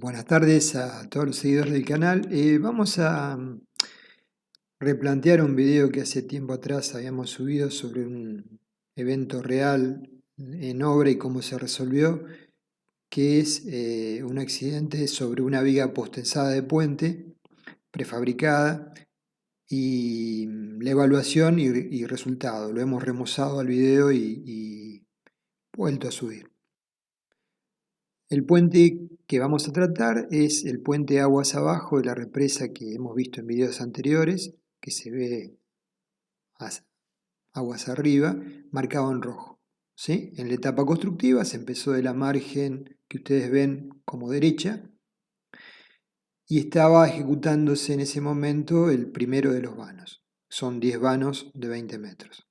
Buenas tardes a todos los seguidores del canal. Vamos a replantear un video que hace tiempo atrás habíamos subido sobre un evento real en obra y cómo se resolvió, que es un accidente sobre una viga postensada de prefabricada, y la evaluación y resultado. Lo hemos remozado al video y vuelto a subir. El puente que vamos a tratar es el puente aguas abajo de la represa que hemos visto en videos anteriores, que se ve aguas arriba, marcado en rojo. ¿Sí? En la etapa constructiva se empezó de la margen que ustedes ven como derecha y estaba ejecutándose en ese momento el primero de los vanos. Son 10 vanos de 20 metros.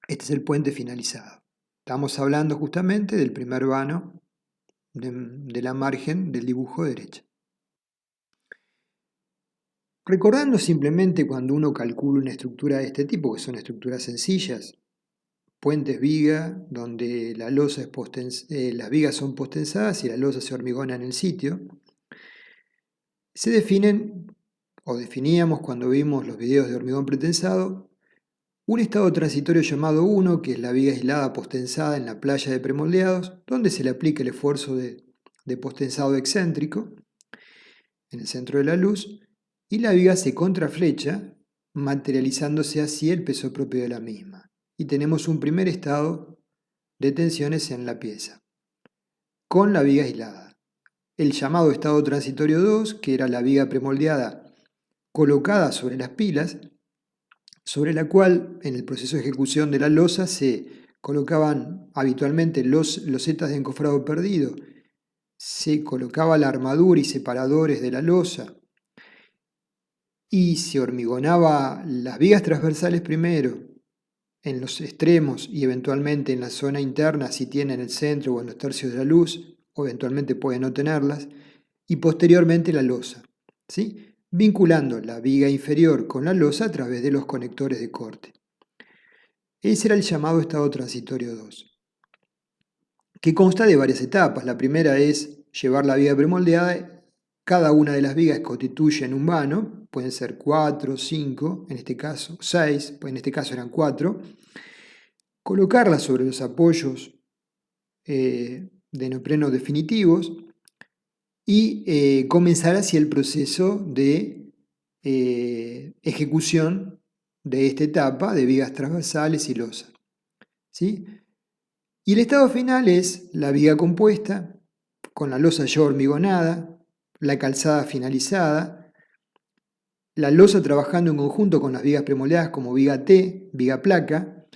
Este es el puente finalizado. Estamos hablando justamente del primer vano de la margen del dibujo derecha. Recordando simplemente cuando uno calcula una estructura de este tipo, que son estructuras sencillas, puentes viga, donde las vigas son postensadas y la losa se hormigona en el sitio, se definen, o definíamos cuando vimos los videos de hormigón pretensado, un estado transitorio llamado 1, que es la viga aislada postensada en la playa de premoldeados, donde se le aplica el esfuerzo de postensado excéntrico en el centro de la luz, y la viga se contraflecha, materializándose así el peso propio de la misma. Y tenemos un primer estado de tensiones en la pieza, con la viga aislada. El llamado estado transitorio 2, que era la viga premoldeada colocada sobre las pilas, sobre la cual en el proceso de ejecución de la losa se colocaban habitualmente losetas de encofrado perdido, se colocaba la armadura y separadores de la losa, y se hormigonaba las vigas transversales primero, en los extremos y eventualmente en la zona interna si tienen el centro o en los tercios de la luz, o eventualmente pueden no tenerlas, y posteriormente la losa, ¿sí? Vinculando la viga inferior con la losa a través de los conectores de corte. Ese era el llamado estado transitorio 2, que consta de varias etapas. La primera es llevar la viga premoldeada. Cada una de las vigas constituyen un vano, pueden ser 4, 5, en este caso 6, pues en este caso eran 4. Colocarlas sobre los apoyos de neopreno definitivos y comenzar así el proceso de ejecución de esta etapa de vigas transversales y losa, ¿sí? Y el estado final es la viga compuesta, con la losa ya hormigonada, la calzada finalizada, la losa trabajando en conjunto con las vigas premoldeadas como viga T, viga placa,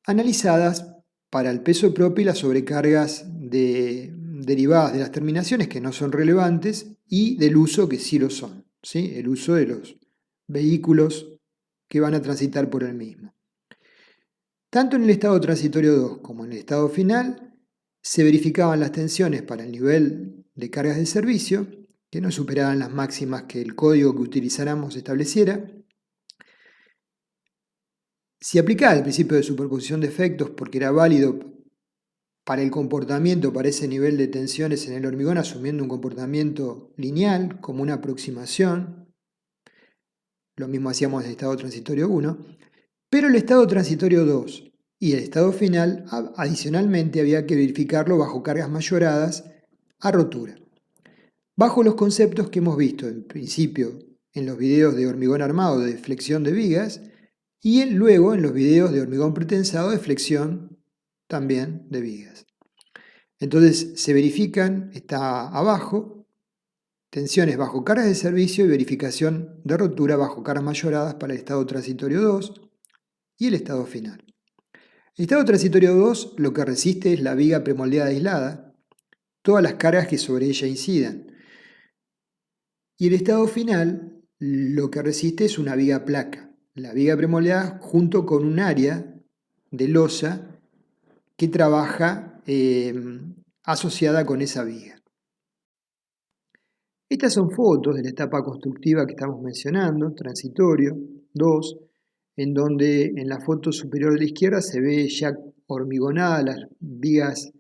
analizadas para el peso propio y las sobrecargas derivadas de las terminaciones que no son relevantes y del uso que sí lo son, ¿sí? El uso de los vehículos que van a transitar por el mismo. Tanto en el estado transitorio 2 como en el estado final se verificaban las tensiones para el nivel de cargas de servicio, que no superaban las máximas que el código que utilizáramos estableciera. Si aplicaba el principio de superposición de efectos porque era válido para el comportamiento, para ese nivel de tensiones en el hormigón, asumiendo un comportamiento lineal como una aproximación, lo mismo hacíamos en el estado transitorio 1, pero el estado transitorio 2 y el estado final, adicionalmente, había que verificarlo bajo cargas mayoradas a rotura. Bajo los conceptos que hemos visto en principio en los videos de hormigón armado de flexión de vigas y luego en los videos de hormigón pretensado de flexión también de vigas. Entonces se verifican, está abajo, tensiones bajo cargas de servicio y verificación de rotura bajo cargas mayoradas para el estado transitorio 2 y el estado final. El estado transitorio 2 lo que resiste es la viga premoldeada aislada, todas las cargas que sobre ella incidan. Y el estado final lo que resiste es una viga placa, la viga premoldeada junto con un área de losa que trabaja asociada con esa viga. Estas son fotos de la etapa constructiva que estamos mencionando, transitorio 2, en donde en la foto superior de la izquierda se ve ya hormigonadas las vigas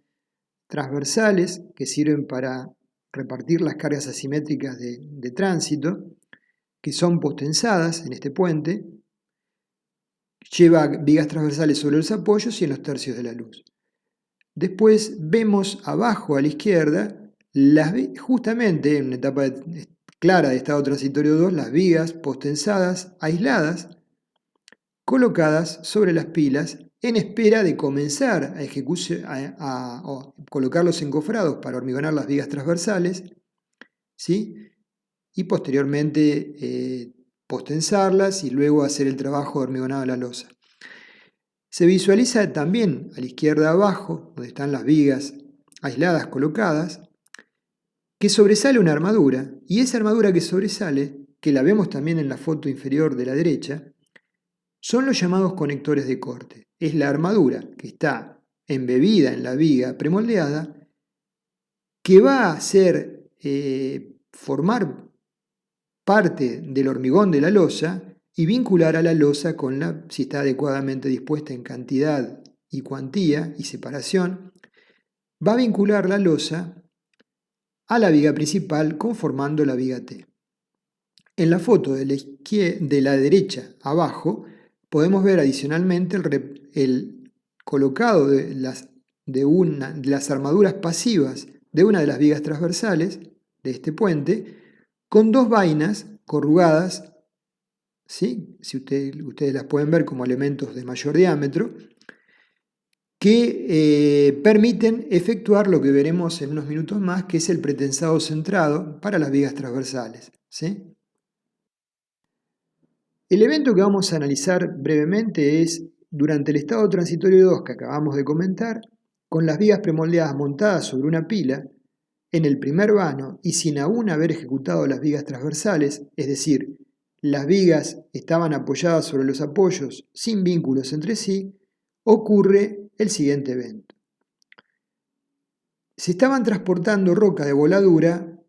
transversales que sirven para repartir las cargas asimétricas de tránsito, que son postensadas en este puente, lleva vigas transversales sobre los apoyos y en los tercios de la luz. Después vemos abajo a la izquierda, justamente en una etapa clara de estado transitorio 2, las vigas postensadas, aisladas, colocadas sobre las pilas en espera de comenzar a colocar los encofrados para hormigonar las vigas transversales, ¿sí? Y posteriormente postensarlas y luego hacer el trabajo de hormigonado de la losa. Se visualiza también a la izquierda abajo, donde están las vigas aisladas colocadas, que sobresale una armadura, y esa armadura que sobresale, que la vemos también en la foto inferior de la derecha, son los llamados conectores de corte. Es la armadura que está embebida en la viga premoldeada, que va a hacer formar parte del hormigón de la losa y vincular a la losa si está adecuadamente dispuesta en cantidad y cuantía y separación, va a vincular la losa a la viga principal conformando la viga T. En la foto de la derecha abajo podemos ver adicionalmente el colocado de las armaduras pasivas de una de las vigas transversales de este puente con dos vainas corrugadas, ¿sí? Si ustedes las pueden ver como elementos de mayor diámetro, que permiten efectuar lo que veremos en unos minutos más, que es el pretensado centrado para las vigas transversales, ¿sí? El evento que vamos a analizar brevemente es durante el estado transitorio 2 que acabamos de comentar, con las vigas premoldeadas montadas sobre una pila, en el primer vano y sin aún haber ejecutado las vigas transversales, es decir, las vigas estaban apoyadas sobre los apoyos sin vínculos entre sí, ocurre el siguiente evento. Se estaban transportando roca de voladura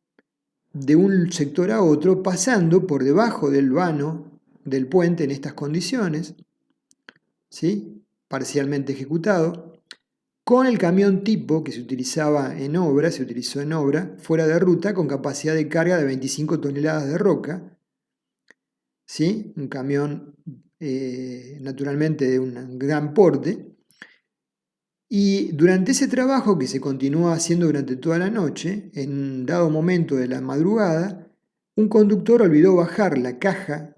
de un sector a otro, pasando por debajo del vano del puente en estas condiciones, ¿sí? Parcialmente ejecutado, con el camión tipo que se utilizó en obra, fuera de ruta, con capacidad de carga de 25 toneladas de roca, ¿sí? Un camión naturalmente de un gran porte. Y durante ese trabajo que se continúa haciendo durante toda la noche, en un dado momento de la madrugada, un conductor olvidó bajar la caja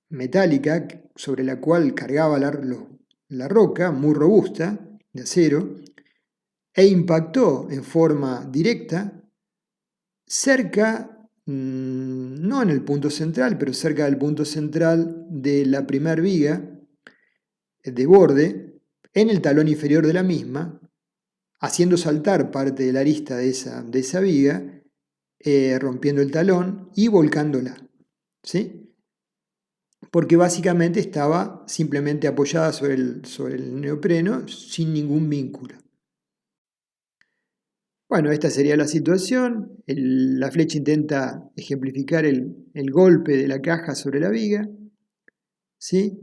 metálica sobre la cual cargaba la roca, muy robusta, de acero, e impactó en forma directa cerca, no en el punto central, pero cerca del punto central de la primer viga de borde, en el talón inferior de la misma, haciendo saltar parte de la arista de esa viga, rompiendo el talón y volcándola, ¿sí? Porque básicamente estaba simplemente apoyada sobre el neopreno sin ningún vínculo. Bueno, esta sería la situación. La flecha intenta ejemplificar el golpe de la caja sobre la viga, ¿sí?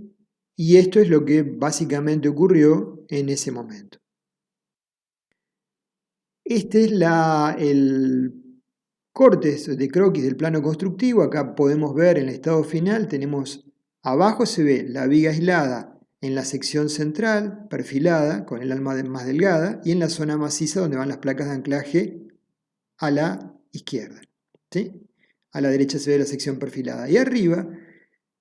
Y esto es lo que básicamente ocurrió en ese momento. Este es el corte de croquis del plano constructivo. Acá podemos ver en el estado final, abajo se ve la viga aislada en la sección central, perfilada, con el alma más delgada, y en la zona maciza donde van las placas de anclaje a la izquierda, ¿sí? A la derecha se ve la sección perfilada. Y arriba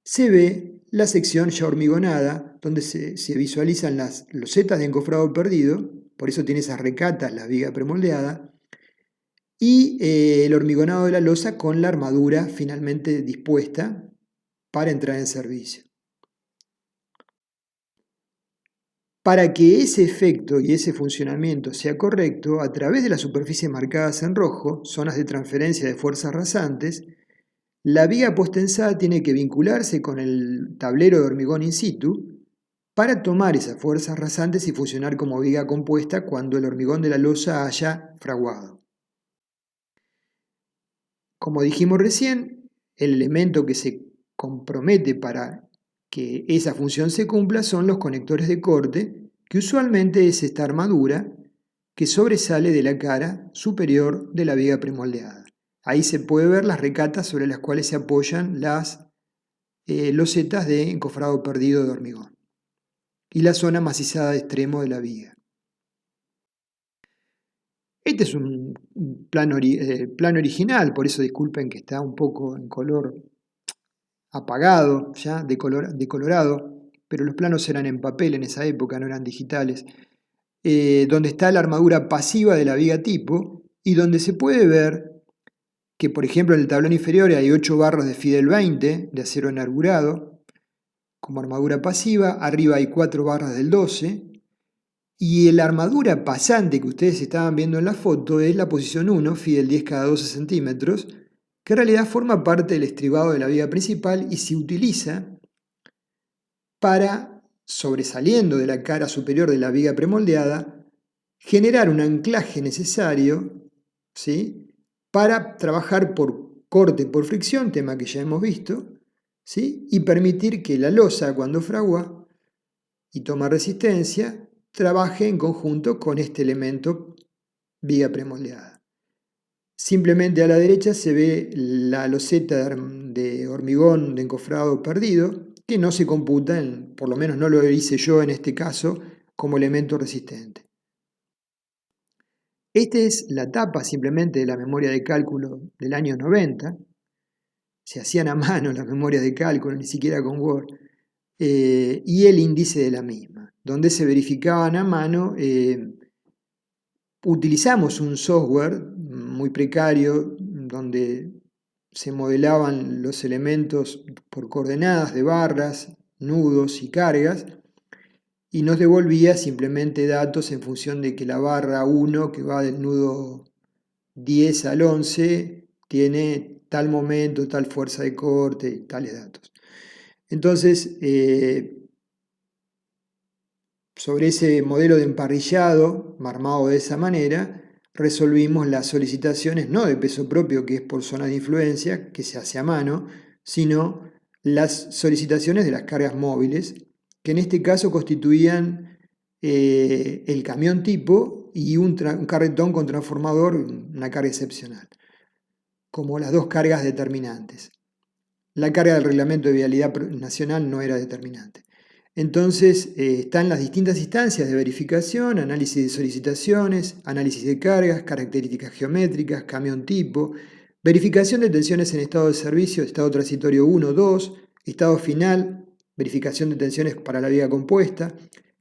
se ve la sección ya hormigonada, donde se visualizan las losetas de encofrado perdido, por eso tiene esas recatas, la viga premoldeada, y el hormigonado de la losa con la armadura finalmente dispuesta para entrar en servicio. Para que ese efecto y ese funcionamiento sea correcto, a través de las superficies marcadas en rojo, zonas de transferencia de fuerzas rasantes, la viga postensada tiene que vincularse con el tablero de hormigón in situ para tomar esas fuerzas rasantes y funcionar como viga compuesta cuando el hormigón de la losa haya fraguado. Como dijimos recién, el elemento que se compromete para que esa función se cumpla son los conectores de corte, que usualmente es esta armadura que sobresale de la cara superior de la viga premoldeada. Ahí se puede ver las recatas sobre las cuales se apoyan las losetas de encofrado perdido de hormigón y la zona macizada de extremo de la viga. Este es un plano original, por eso disculpen que está un poco en color apagado, ya decolorado, pero los planos eran en papel en esa época, no eran digitales, donde está la armadura pasiva de la viga tipo y donde se puede ver que, por ejemplo, en el tablón inferior hay 8 barras de Fidel 20 de acero enarburado como armadura pasiva, arriba hay 4 barras del 12, y la armadura pasante que ustedes estaban viendo en la foto es la posición 1, Fidel 10 cada 12 centímetros, que en realidad forma parte del estribado de la viga principal y se utiliza para, sobresaliendo de la cara superior de la viga premoldeada, generar un anclaje necesario, ¿sí?, para trabajar por corte por fricción, tema que ya hemos visto, ¿sí?, y permitir que la losa, cuando fragua y toma resistencia, trabaje en conjunto con este elemento viga premoldeada. Simplemente a la derecha se ve la loseta de hormigón de encofrado perdido, que no se computa, por lo menos no lo hice yo en este caso, como elemento resistente. Esta es la tapa simplemente de la memoria de cálculo del año 90. Se hacían a mano las memorias de cálculo, ni siquiera con Word. Y el índice de la misma, donde se verificaban a mano. Utilizamos un software muy precario donde se modelaban los elementos por coordenadas de barras, nudos y cargas, y nos devolvía simplemente datos en función de que la barra 1, que va del nudo 10 al 11, tiene tal momento, tal fuerza de corte y tales datos. Entonces, sobre ese modelo de emparrillado, armado de esa manera, resolvimos las solicitaciones no de peso propio, que es por zona de influencia, que se hace a mano, sino las solicitaciones de las cargas móviles, que en este caso constituían el camión tipo y un carretón con transformador, una carga excepcional, como las dos cargas determinantes. La carga del Reglamento de Vialidad Nacional no era determinante. Entonces están las distintas instancias de verificación, análisis de solicitaciones, análisis de cargas, características geométricas, camión tipo, verificación de tensiones en estado de servicio, estado transitorio 1, 2, estado final, verificación de tensiones para la viga compuesta,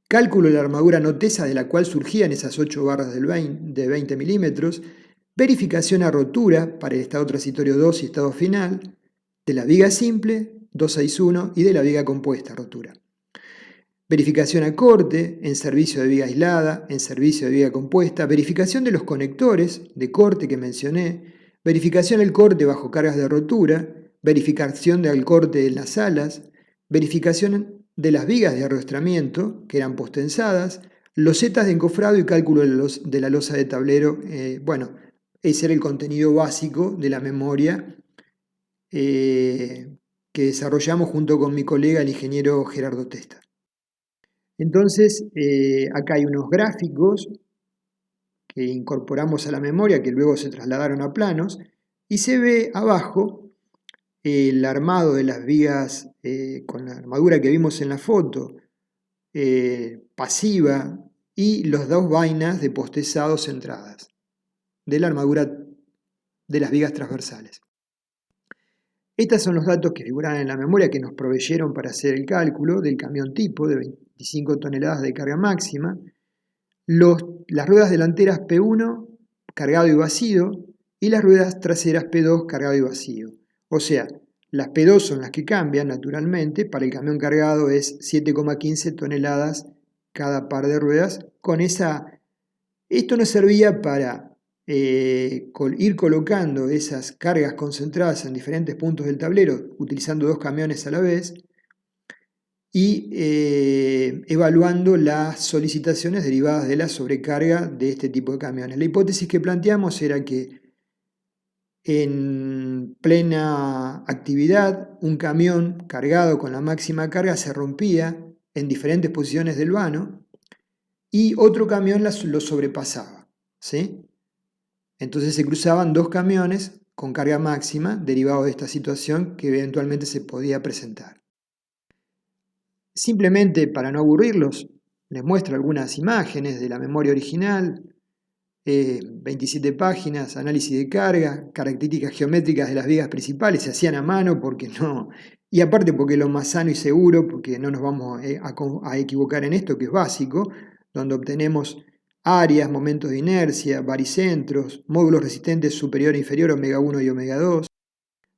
cálculo de la armadura no tesa de la cual surgían esas 8 barras de 20 milímetros, verificación a rotura para el estado transitorio 2 y estado final, de la viga simple 261 y de la viga compuesta rotura. Verificación a corte, en servicio de viga aislada, en servicio de viga compuesta, verificación de los conectores de corte que mencioné, verificación del corte bajo cargas de rotura, verificación del corte en las alas, verificación de las vigas de arrastramiento, que eran postensadas, losetas de encofrado y cálculo de la losa de tablero. Bueno, ese era el contenido básico de la memoria que desarrollamos junto con mi colega, el ingeniero Gerardo Testa. Entonces, acá hay unos gráficos que incorporamos a la memoria, que luego se trasladaron a planos, y se ve abajo el armado de las vigas con la armadura que vimos en la foto, pasiva, y las dos vainas de postezado centradas de la armadura de las vigas transversales. Estos son los datos que figuran en la memoria que nos proveyeron para hacer el cálculo del camión tipo de 25 toneladas de carga máxima, las ruedas delanteras P1 cargado y vacío y las ruedas traseras P2 cargado y vacío. O sea, las P2 son las que cambian naturalmente, para el camión cargado es 7,15 toneladas cada par de ruedas. Esto nos servía para ir colocando esas cargas concentradas en diferentes puntos del tablero, utilizando dos camiones a la vez, y evaluando las solicitaciones derivadas de la sobrecarga de este tipo de camiones. La hipótesis que planteamos era que en plena actividad, un camión cargado con la máxima carga se rompía en diferentes posiciones del vano y otro camión lo sobrepasaba. ¿sí? Entonces se cruzaban dos camiones con carga máxima derivados de esta situación que eventualmente se podía presentar. Simplemente para no aburrirlos, les muestro algunas imágenes de la memoria original, 27 páginas, análisis de carga, características geométricas de las vigas principales, se hacían a mano porque no, y aparte porque es lo más sano y seguro, porque no nos vamos a equivocar en esto, que es básico, donde obtenemos áreas, momentos de inercia, baricentros, módulos resistentes superior e inferior, omega 1 y omega 2,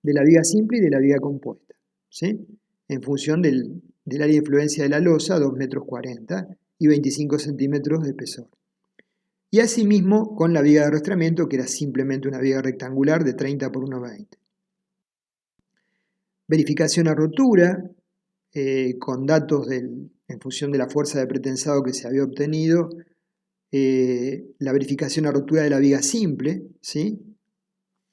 de la viga simple y de la viga compuesta, ¿sí? En función del área de influencia de la losa, 2,40 m y 25 centímetros de espesor. Y asimismo con la viga de arrastramiento, que era simplemente una viga rectangular de 30 por 1,20. Verificación a rotura, con datos en función de la fuerza de pretensado que se había obtenido, la verificación a rotura de la viga simple, ¿sí?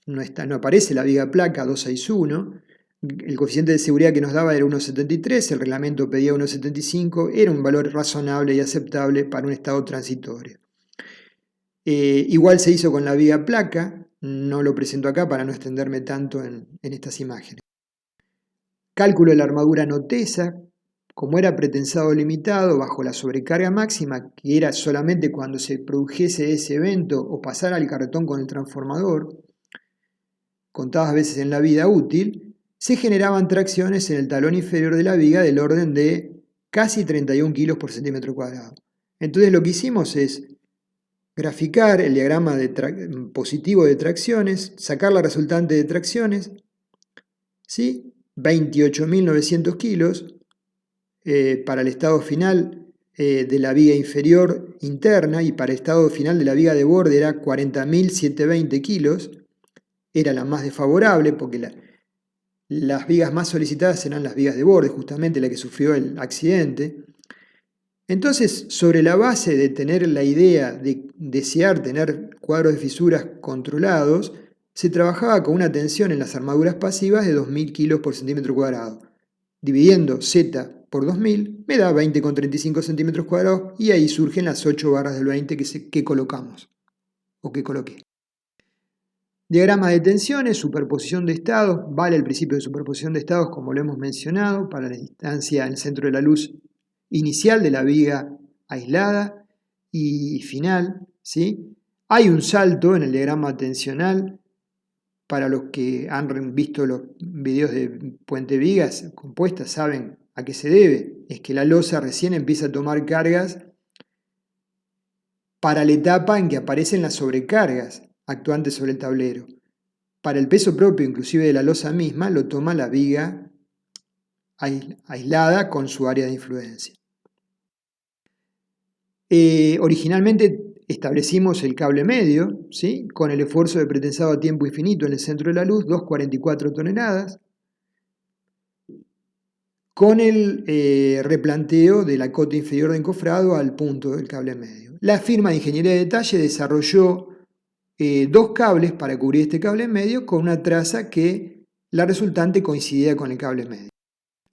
No aparece la viga placa 261, el coeficiente de seguridad que nos daba era 1,73, el reglamento pedía 1,75, era un valor razonable y aceptable para un estado transitorio. Igual se hizo con la viga placa, no lo presento acá para no extenderme tanto en estas imágenes. Cálculo de la armadura no tesa, como era pretensado limitado bajo la sobrecarga máxima, que era solamente cuando se produjese ese evento o pasara al carretón con el transformador, contadas veces en la vida útil, se generaban tracciones en el talón inferior de la viga del orden de casi 31 kilos por centímetro cuadrado. Entonces lo que hicimos es graficar el diagrama positivo de tracciones, sacar la resultante de tracciones, ¿sí? 28.900 kilos para el estado final de la viga inferior interna, y para el estado final de la viga de borde era 40.720 kilos, era la más desfavorable porque las vigas más solicitadas eran las vigas de borde, justamente la que sufrió el accidente. Entonces, sobre la base de tener la idea de desear tener cuadros de fisuras controlados, se trabajaba con una tensión en las armaduras pasivas de 2.000 kilos por centímetro cuadrado. Dividiendo Z por 2.000 me da 20,35 centímetros cuadrados, y ahí surgen las 8 barras del 20 que colocamos, o que coloqué. Diagrama de tensiones, superposición de estados, vale el principio de superposición de estados como lo hemos mencionado para la distancia en el centro de la luz inicial de la viga aislada y final, ¿sí? Hay un salto en el diagrama tensional. Para los que han visto los videos de puente vigas compuestas saben a qué se debe. Es que la losa recién empieza a tomar cargas para la etapa en que aparecen las sobrecargas actuantes sobre el tablero. Para el peso propio, inclusive de la losa misma, lo toma la viga aislada con su área de influencia. Originalmente establecimos el cable medio, ¿sí? Con el esfuerzo de pretensado a tiempo infinito en el centro de la luz, 2,44 toneladas, con el replanteo de la cota inferior de encofrado al punto del cable medio. La firma de ingeniería de detalle desarrolló dos cables para cubrir este cable medio con una traza que la resultante coincidía con el cable medio.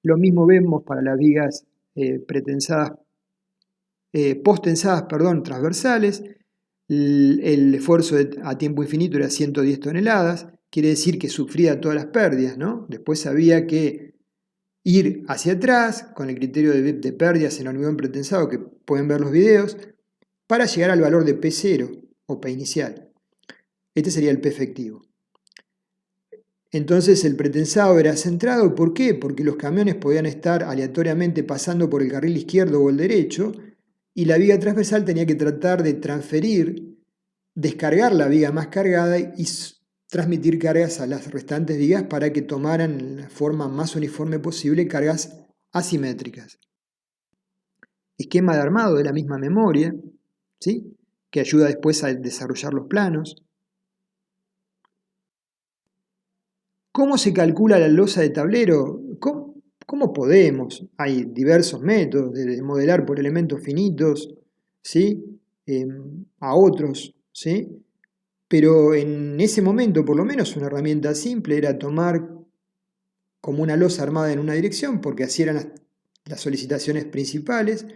Lo mismo vemos para las vigas postensadas, transversales. El esfuerzo a tiempo infinito era 110 toneladas, quiere decir que sufría todas las pérdidas, ¿no? Después había que ir hacia atrás con el criterio de pérdidas en hormigón pretensado, que pueden ver los videos, para llegar al valor de P0 o P inicial. Este sería el P efectivo. Entonces el pretensado era centrado, ¿por qué? Porque los camiones podían estar aleatoriamente pasando por el carril izquierdo o el derecho, y la viga transversal tenía que tratar de descargar la viga más cargada y transmitir cargas a las restantes vigas para que tomaran en la forma más uniforme posible cargas asimétricas. Esquema de armado de la misma memoria, ¿sí? Que ayuda después a desarrollar los planos. ¿Cómo se calcula la losa de tablero? ¿Cómo podemos? Hay diversos métodos de modelar por elementos finitos, ¿sí? A otros, ¿sí? Pero en ese momento, por lo menos, una herramienta simple era tomar como una losa armada en una dirección, porque así eran las solicitaciones principales,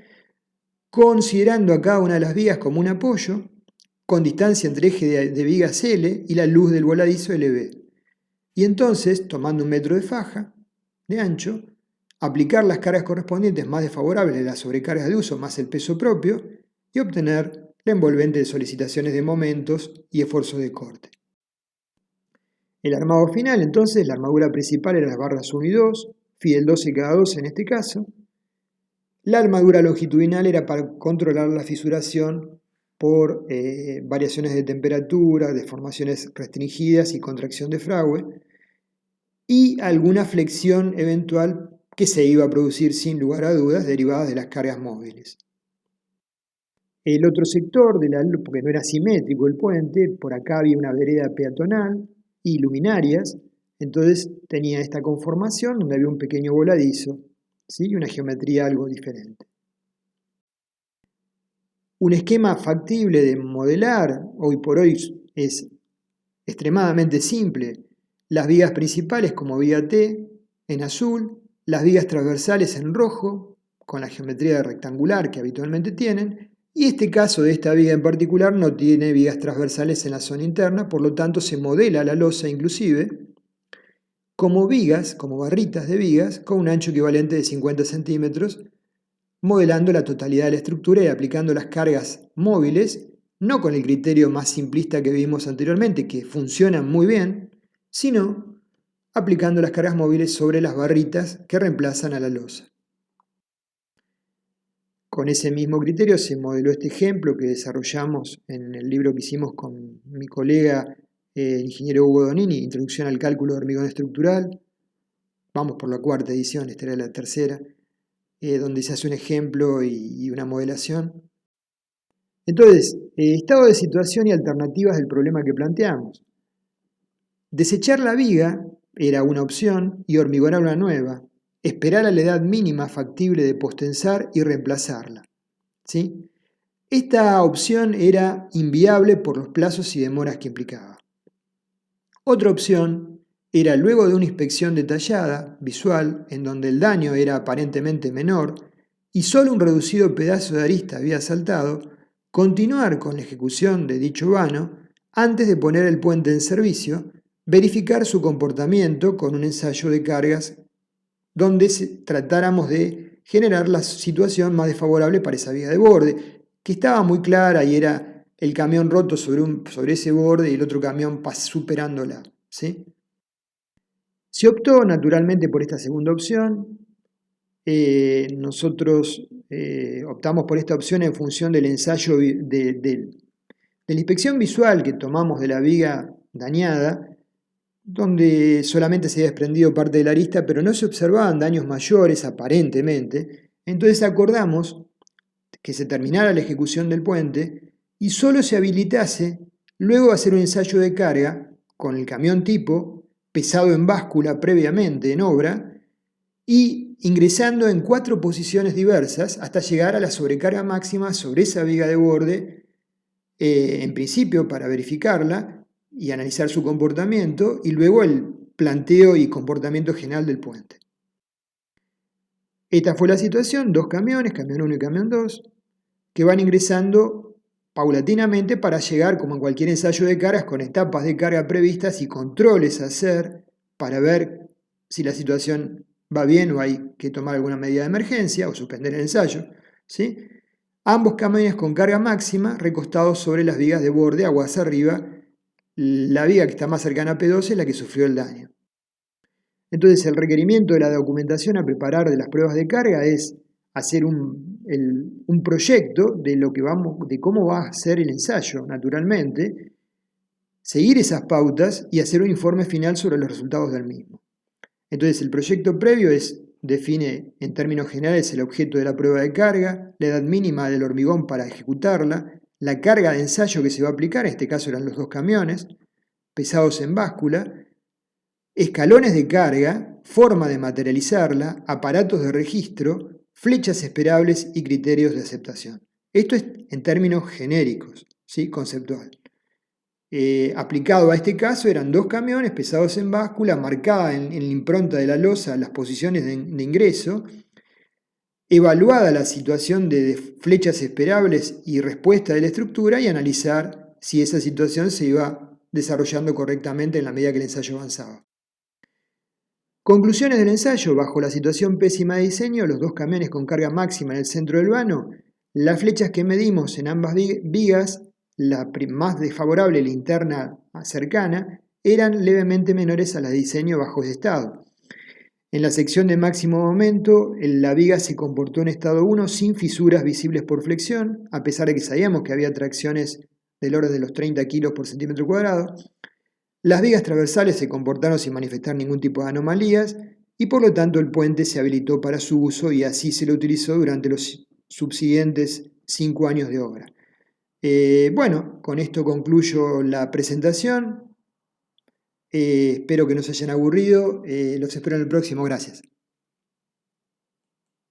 considerando a cada una de las vías como un apoyo, con distancia entre eje de vigas L y la luz del voladizo LB. Y entonces, tomando 1 metro de faja de ancho, aplicar las cargas correspondientes más desfavorables de las sobrecargas de uso más el peso propio y obtener la envolvente de solicitaciones de momentos y esfuerzos de corte. El armado final, entonces, la armadura principal era las barras 1 y 2, Fidel 12 cada 12 en este caso. La armadura longitudinal era para controlar la fisuración por variaciones de temperatura, deformaciones restringidas y contracción de fragüe, y alguna flexión eventual que se iba a producir sin lugar a dudas derivadas de las cargas móviles. El otro sector, porque no era simétrico el puente, por acá había una vereda peatonal y luminarias, entonces tenía esta conformación donde había un pequeño voladizo, ¿sí? Y una geometría algo diferente. Un esquema factible de modelar hoy por hoy es extremadamente simple. Las vigas principales como viga T en azul, las vigas transversales en rojo, con la geometría rectangular que habitualmente tienen, y este caso de esta viga en particular no tiene vigas transversales en la zona interna, por lo tanto se modela la losa inclusive como vigas, como barritas de vigas, con un ancho equivalente de 50 centímetros, modelando la totalidad de la estructura y aplicando las cargas móviles, no con el criterio más simplista que vimos anteriormente, que funcionan muy bien, sino aplicando las cargas móviles sobre las barritas que reemplazan a la losa. Con ese mismo criterio se modeló este ejemplo que desarrollamos en el libro que hicimos con mi colega, el ingeniero Hugo Donini, Introducción al cálculo de hormigón estructural. Vamos por la 4ª edición, esta era la 3ª. Donde se hace un ejemplo y una modelación. Entonces, estado de situación y alternativas del problema que planteamos. Desechar la viga era una opción y hormigonar una nueva. Esperar a la edad mínima factible de postensar y reemplazarla. ¿Sí? Esta opción era inviable por los plazos y demoras que implicaba. Otra opción era, luego de una inspección detallada, visual, en donde el daño era aparentemente menor y solo un reducido pedazo de arista había saltado, continuar con la ejecución de dicho vano antes de poner el puente en servicio, verificar su comportamiento con un ensayo de cargas donde tratáramos de generar la situación más desfavorable para esa viga de borde, que estaba muy clara y era el camión roto sobre ese borde y el otro camión superándola, ¿sí? Se optó naturalmente por esta segunda opción. Nosotros optamos por esta opción en función del ensayo de la inspección visual que tomamos de la viga dañada, donde solamente se había desprendido parte de la arista, pero no se observaban daños mayores aparentemente. Entonces acordamos que se terminara la ejecución del puente y solo se habilitase luego de hacer un ensayo de carga con el camión tipo, pesado en báscula previamente en obra, y ingresando en 4 posiciones diversas hasta llegar a la sobrecarga máxima sobre esa viga de borde, en principio para verificarla y analizar su comportamiento, y luego el planteo y comportamiento general del puente. Esta fue la situación, 2 camiones, camión 1 y camión 2, que van ingresando paulatinamente para llegar, como en cualquier ensayo de cargas, con etapas de carga previstas y controles a hacer para ver si la situación va bien o hay que tomar alguna medida de emergencia o suspender el ensayo, ¿sí? Ambos camiones con carga máxima recostados sobre las vigas de borde aguas arriba. La viga que está más cercana a P12 es la que sufrió el daño. Entonces el requerimiento de la documentación a preparar de las pruebas de carga es hacer un proyecto de cómo va a ser el ensayo, naturalmente, seguir esas pautas y hacer un informe final sobre los resultados del mismo. Entonces el proyecto previo define en términos generales el objeto de la prueba de carga, la edad mínima del hormigón para ejecutarla, la carga de ensayo que se va a aplicar, en este caso eran los 2 camiones, pesados en báscula, escalones de carga, forma de materializarla, aparatos de registro, flechas esperables y criterios de aceptación. Esto es en términos genéricos, ¿sí? Conceptual. Aplicado a este caso eran 2 camiones pesados en báscula, marcada en la impronta de la losa las posiciones de ingreso, evaluada la situación de flechas esperables y respuesta de la estructura y analizar si esa situación se iba desarrollando correctamente en la medida que el ensayo avanzaba. Conclusiones del ensayo: bajo la situación pésima de diseño, los dos camiones con carga máxima en el centro del vano, las flechas que medimos en ambas vigas, la más desfavorable, la interna cercana, eran levemente menores a las de diseño bajo ese estado. En la sección de máximo momento, la viga se comportó en estado 1 sin fisuras visibles por flexión, a pesar de que sabíamos que había tracciones del orden de los 30 kilos por centímetro cuadrado. Las vigas transversales se comportaron sin manifestar ningún tipo de anomalías y por lo tanto el puente se habilitó para su uso y así se lo utilizó durante los subsiguientes 5 años de obra. Bueno, con esto concluyo la presentación. Espero que no se hayan aburrido. Los espero en el próximo. Gracias.